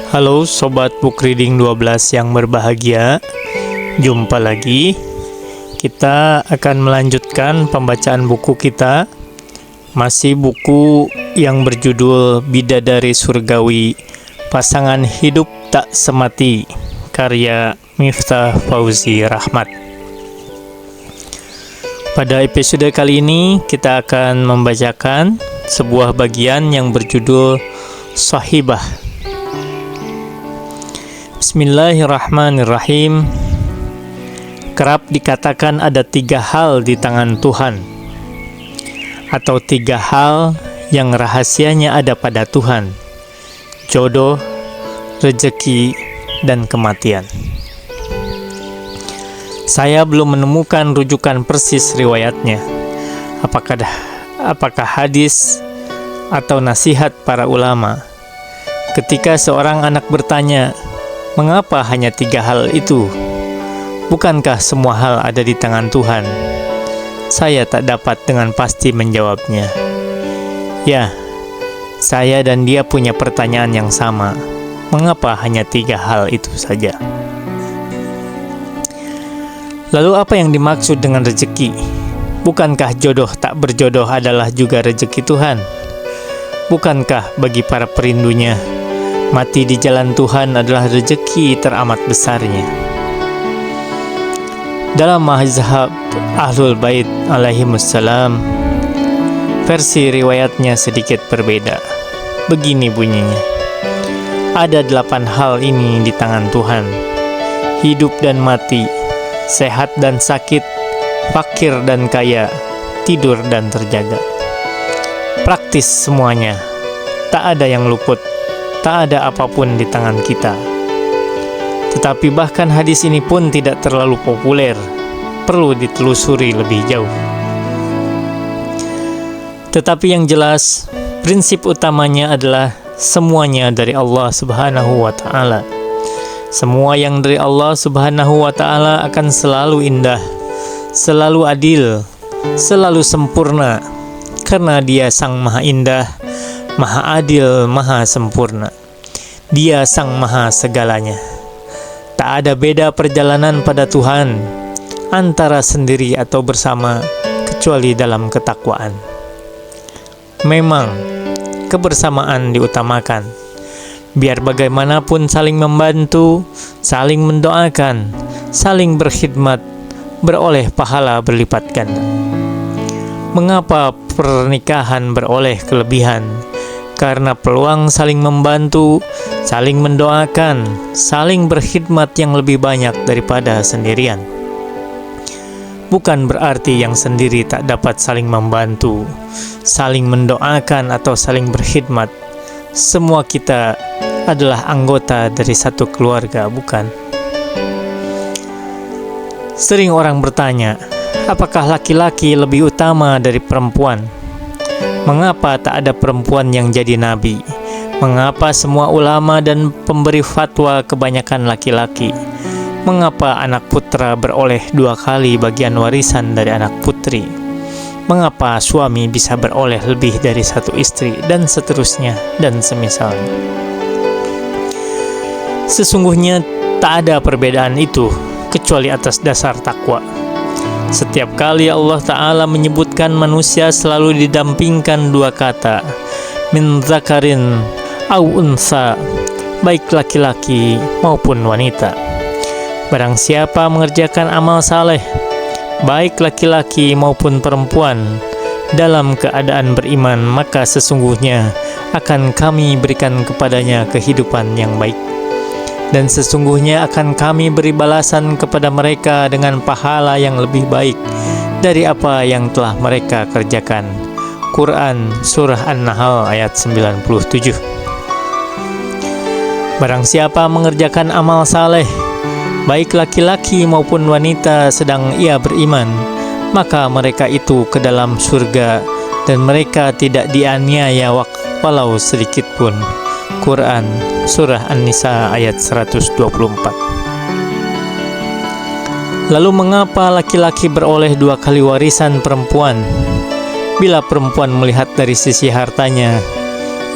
Halo Sobat Book Reading 12 yang berbahagia. Jumpa lagi. Kita akan melanjutkan pembacaan buku kita. Masih buku yang berjudul Bidadari Surgawi, Pasangan Hidup Tak Semati, karya Miftah Fauzi Rahmat. Pada episode kali ini kita akan membacakan sebuah bagian yang berjudul Sahibah. Bismillahirrahmanirrahim. Kerap dikatakan ada 3 hal di tangan Tuhan, atau 3 hal yang rahasianya ada pada Tuhan: jodoh, rezeki, dan kematian. Saya belum menemukan rujukan persis riwayatnya. Apakah hadis atau nasihat para ulama? Ketika seorang anak bertanya, "Mengapa hanya 3 hal itu? Bukankah semua hal ada di tangan Tuhan?" Saya tak dapat dengan pasti menjawabnya. Ya, saya dan dia punya pertanyaan yang sama. Mengapa hanya 3 hal itu saja? Lalu apa yang dimaksud dengan rezeki? Bukankah jodoh tak berjodoh adalah juga rezeki Tuhan? Bukankah bagi para perindunya, mati di jalan Tuhan adalah rezeki teramat besarnya? Dalam mazhab Ahlul Bait alaihimussalam, versi riwayatnya sedikit berbeda. Begini bunyinya: ada 8 hal ini di tangan Tuhan: hidup dan mati, sehat dan sakit, fakir dan kaya, tidur dan terjaga. Praktis semuanya, tak ada yang luput, tak ada apapun di tangan kita. Tetapi bahkan hadis ini pun tidak terlalu populer, perlu ditelusuri lebih jauh. Tetapi yang jelas, prinsip utamanya adalah semuanya dari Allah Subhanahu wa Ta'ala. Semua yang dari Allah Subhanahu wa Ta'ala akan selalu indah, selalu adil, selalu sempurna, karena Dia Sang Maha Indah, Maha Adil, Maha Sempurna. Dia Sang Maha Segalanya. Tak ada beda perjalanan pada Tuhan antara sendiri atau bersama, kecuali dalam ketakwaan. Memang kebersamaan diutamakan. Biar bagaimanapun saling membantu, saling mendoakan, saling berkhidmat, beroleh pahala berlipat ganda. Mengapa pernikahan beroleh kelebihan? Karena peluang saling membantu, saling mendoakan, saling berkhidmat yang lebih banyak daripada sendirian. Bukan berarti yang sendiri tak dapat saling membantu, saling mendoakan, atau saling berkhidmat. Semua kita adalah anggota dari satu keluarga, bukan? Sering orang bertanya, apakah laki-laki lebih utama dari perempuan? Mengapa tak ada perempuan yang jadi nabi? Mengapa semua ulama dan pemberi fatwa kebanyakan laki-laki? Mengapa anak putra beroleh 2 kali bagian warisan dari anak putri? Mengapa suami bisa beroleh lebih dari 1 istri, dan seterusnya, dan semisalnya? Sesungguhnya tak ada perbedaan itu, kecuali atas dasar takwa. Setiap kali Allah Ta'ala menyebutkan manusia selalu didampingkan 2 kata, min zakarin au unsa, baik laki-laki maupun wanita. Barang siapa mengerjakan amal saleh, baik laki-laki maupun perempuan, dalam keadaan beriman, maka sesungguhnya akan kami berikan kepadanya kehidupan yang baik, dan sesungguhnya akan kami beri balasan kepada mereka dengan pahala yang lebih baik dari apa yang telah mereka kerjakan. Quran Surah An-Nahl ayat 97. Barang siapa mengerjakan amal saleh, baik laki-laki maupun wanita, sedang ia beriman, maka mereka itu ke dalam surga, dan mereka tidak dianiaya walau sedikit pun. Quran Surah An-Nisa ayat 124. Lalu mengapa laki-laki beroleh 2 kali warisan perempuan? Bila perempuan melihat dari sisi hartanya,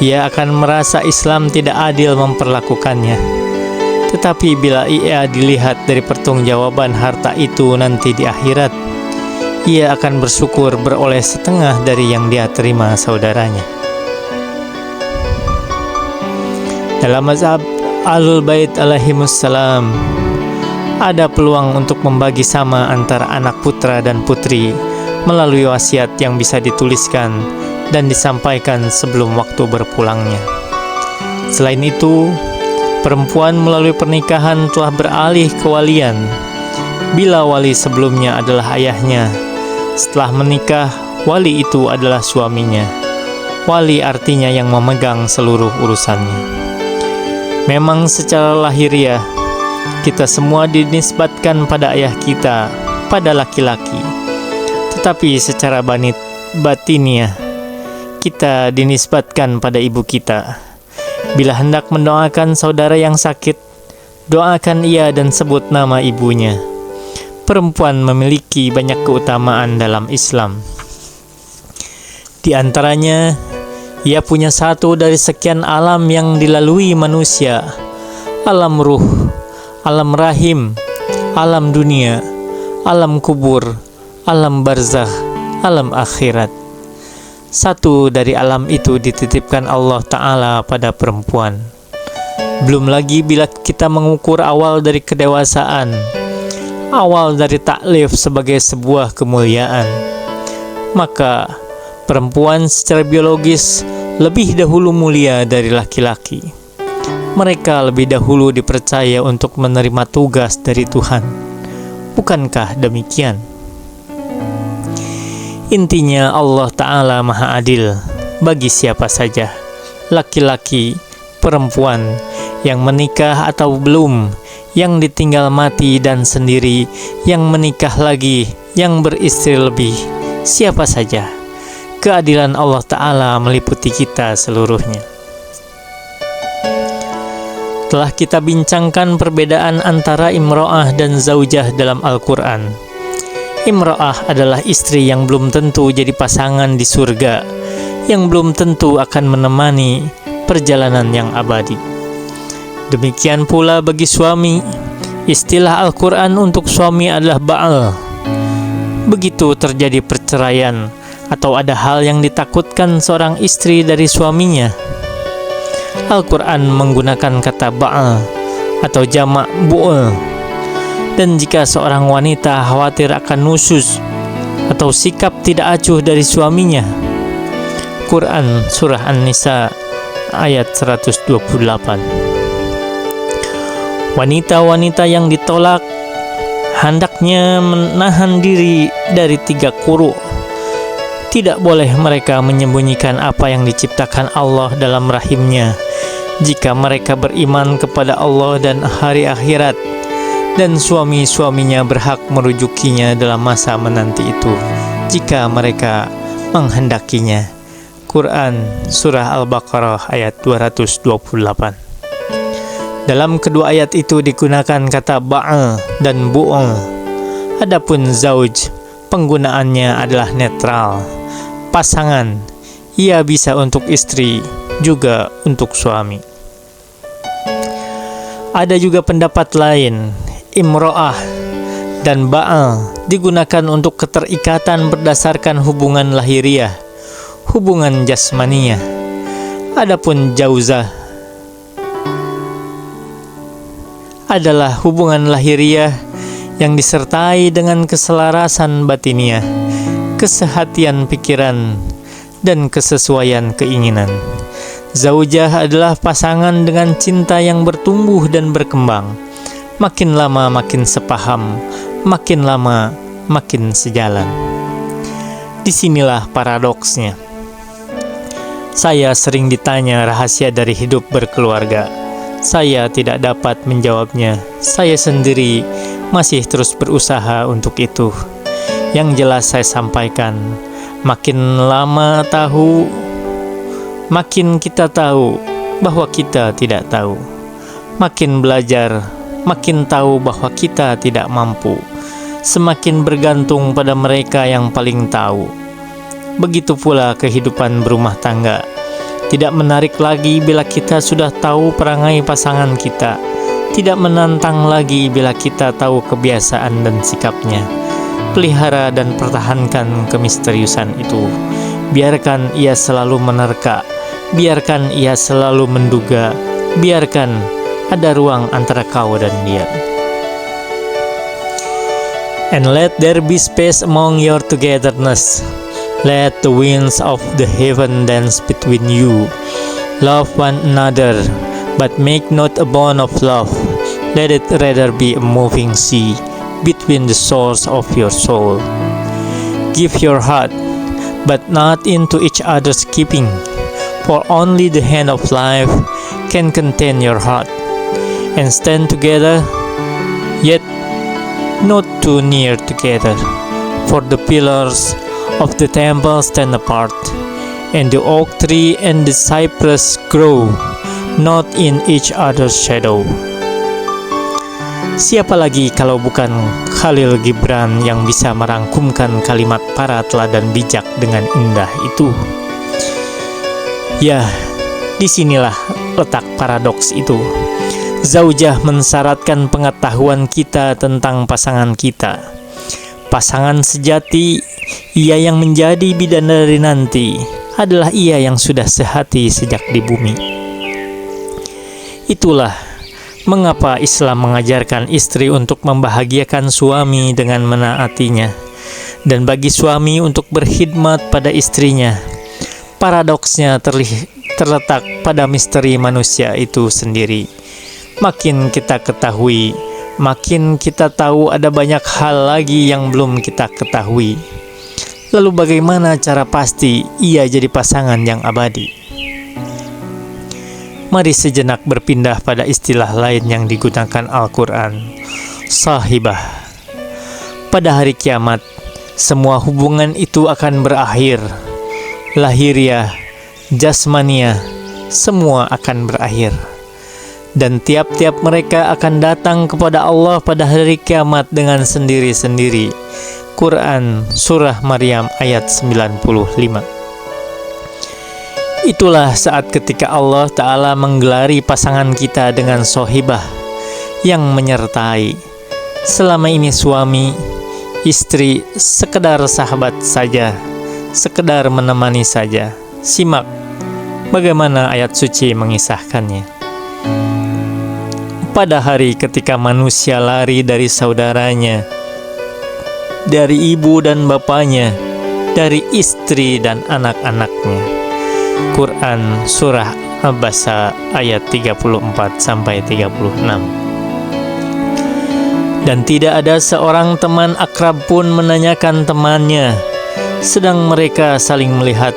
ia akan merasa Islam tidak adil memperlakukannya. Tetapi bila ia dilihat dari pertanggungjawaban harta itu nanti di akhirat, ia akan bersyukur beroleh setengah dari yang dia terima saudaranya. Dalam mazhab Ahlul Bait alaihimussalam, ada peluang untuk membagi sama antara anak putra dan putri melalui wasiat yang bisa dituliskan dan disampaikan sebelum waktu berpulangnya. Selain itu, perempuan melalui pernikahan telah beralih ke walian. Bila wali sebelumnya adalah ayahnya, setelah menikah, wali itu adalah suaminya. Wali artinya yang memegang seluruh urusannya. Memang secara lahiriah, kita semua dinisbatkan pada ayah kita, pada laki-laki. Tetapi secara batiniah, kita dinisbatkan pada ibu kita. Bila hendak mendoakan saudara yang sakit, doakan ia dan sebut nama ibunya. Perempuan memiliki banyak keutamaan dalam Islam. Di antaranya, ia punya satu dari sekian alam yang dilalui manusia: alam ruh, alam rahim, alam dunia, alam kubur, alam barzakh, alam akhirat. Satu dari alam itu dititipkan Allah Ta'ala pada perempuan. Belum lagi bila kita mengukur awal dari kedewasaan, awal dari taklif sebagai sebuah kemuliaan, maka perempuan secara biologis lebih dahulu mulia dari laki-laki. Mereka lebih dahulu dipercaya untuk menerima tugas dari Tuhan. Bukankah demikian? Intinya Allah Ta'ala Maha Adil bagi siapa saja, laki-laki, perempuan, yang menikah atau belum, yang ditinggal mati dan sendiri, yang menikah lagi, yang beristri lebih, siapa saja. Keadilan Allah Ta'ala meliputi kita seluruhnya. Telah kita bincangkan perbedaan antara imro'ah dan zaujah dalam Al-Quran. Imro'ah adalah istri yang belum tentu jadi pasangan di surga, yang belum tentu akan menemani perjalanan yang abadi. Demikian pula bagi suami, istilah Al-Quran untuk suami adalah ba'al. Begitu terjadi perceraian atau ada hal yang ditakutkan seorang istri dari suaminya, Al-Quran menggunakan kata ba'al atau jamak bu'ul. Dan jika seorang wanita khawatir akan nusyuz atau sikap tidak acuh dari suaminya, Quran Surah An-Nisa ayat 128. Wanita-wanita yang ditolak hendaknya menahan diri dari 3 quru. Tidak boleh mereka menyembunyikan apa yang diciptakan Allah dalam rahimnya jika mereka beriman kepada Allah dan hari akhirat, dan suami-suaminya berhak merujukinya dalam masa menanti itu jika mereka menghendakinya. Quran Surah Al-Baqarah ayat 228. Dalam kedua ayat itu digunakan kata ba'al dan bu'ul. Adapun zauj, penggunaannya adalah netral, pasangan. Ia bisa untuk istri, juga untuk suami. Ada juga pendapat lain, imro'ah dan ba'al digunakan untuk keterikatan berdasarkan hubungan lahiriah, hubungan jasmaniyah. Adapun jauzah adalah hubungan lahiriah yang disertai dengan keselarasan batiniah, kesehatian pikiran, dan kesesuaian keinginan. Zaujah adalah pasangan dengan cinta yang bertumbuh dan berkembang. Makin lama makin sepaham, makin lama makin sejalan. Disinilah paradoksnya. Saya sering ditanya rahasia dari hidup berkeluarga. Saya tidak dapat menjawabnya. Saya sendiri masih terus berusaha untuk itu. Yang jelas saya sampaikan, makin lama tahu, makin kita tahu bahwa kita tidak tahu. Makin belajar, makin tahu bahwa kita tidak mampu. Semakin bergantung pada mereka yang paling tahu. Begitu pula kehidupan berumah tangga. Tidak menarik lagi bila kita sudah tahu perangai pasangan kita. Tidak menantang lagi bila kita tahu kebiasaan dan sikapnya. Pelihara dan pertahankan kemisteriusan itu. Biarkan ia selalu menerka. Biarkan ia selalu menduga. Biarkan ada ruang antara kau dan dia. And let there be space among your togetherness. Let the winds of the heaven dance between you. Love one another, but make not a bond of love. Let it rather be a moving sea between the shores of your soul. Give your heart, but not into each other's keeping, for only the hand of life can contain your heart. And stand together, yet not too near together, for the pillars of the temple stand apart, and the oak tree and the cypress grow not in each other's shadow. Siapa lagi kalau bukan Khalil Gibran yang bisa merangkumkan kalimat para teladan bijak dengan indah itu? Ya, disinilah letak paradoks itu. Zaujah mensyaratkan pengetahuan kita tentang pasangan kita. Pasangan sejati, ia yang menjadi bidadari nanti, adalah ia yang sudah sehati sejak di bumi. Itulah mengapa Islam mengajarkan istri untuk membahagiakan suami dengan menaatinya, dan bagi suami untuk berkhidmat pada istrinya. Paradoksnya terletak pada misteri manusia itu sendiri. Makin kita ketahui, makin kita tahu ada banyak hal lagi yang belum kita ketahui. Lalu bagaimana cara pasti ia jadi pasangan yang abadi? Mari sejenak berpindah pada istilah lain yang digunakan Al-Quran, sahibah. Pada hari kiamat, semua hubungan itu akan berakhir. Lahiriah, jasmaniah, semua akan berakhir. Dan tiap-tiap mereka akan datang kepada Allah pada hari kiamat dengan sendiri-sendiri. Quran Surah Maryam ayat 95. Itulah saat ketika Allah Ta'ala menggelari pasangan kita dengan sohibah yang menyertai. Selama ini suami, istri sekedar sahabat saja, sekedar menemani saja. Simak bagaimana ayat suci mengisahkannya. Pada hari ketika manusia lari dari saudaranya, dari ibu dan bapaknya, dari istri dan anak-anaknya. Quran Surah Abasa ayat 34-36. Dan tidak ada seorang teman akrab pun menanyakan temannya, sedang mereka saling melihat.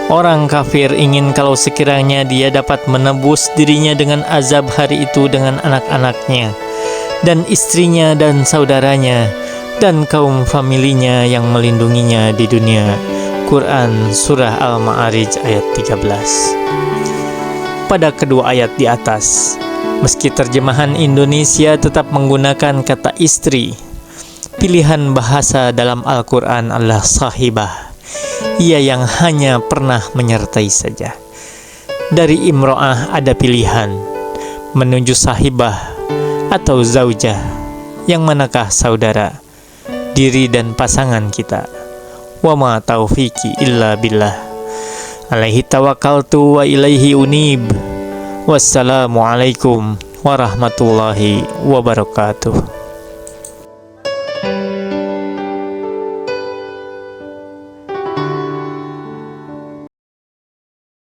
Orang kafir ingin kalau sekiranya dia dapat menebus dirinya dengan azab hari itu dengan anak-anaknya, dan istrinya dan saudaranya, dan kaum familinya yang melindunginya di dunia. Quran Surah Al-Ma'arij ayat 13. Pada kedua ayat di atas, meski terjemahan Indonesia tetap menggunakan kata istri, pilihan bahasa dalam Al-Quran adalah sahibah. Ia yang hanya pernah menyertai saja. Dari imro'ah ada pilihan, menuju sahibah atau zaujah. Yang manakah saudara, diri dan pasangan kita? Wa ma taufiqi illa billah. Alaihi tawakkaltu wa ilaihi unib. Wassalamualaikum warahmatullahi wabarakatuh.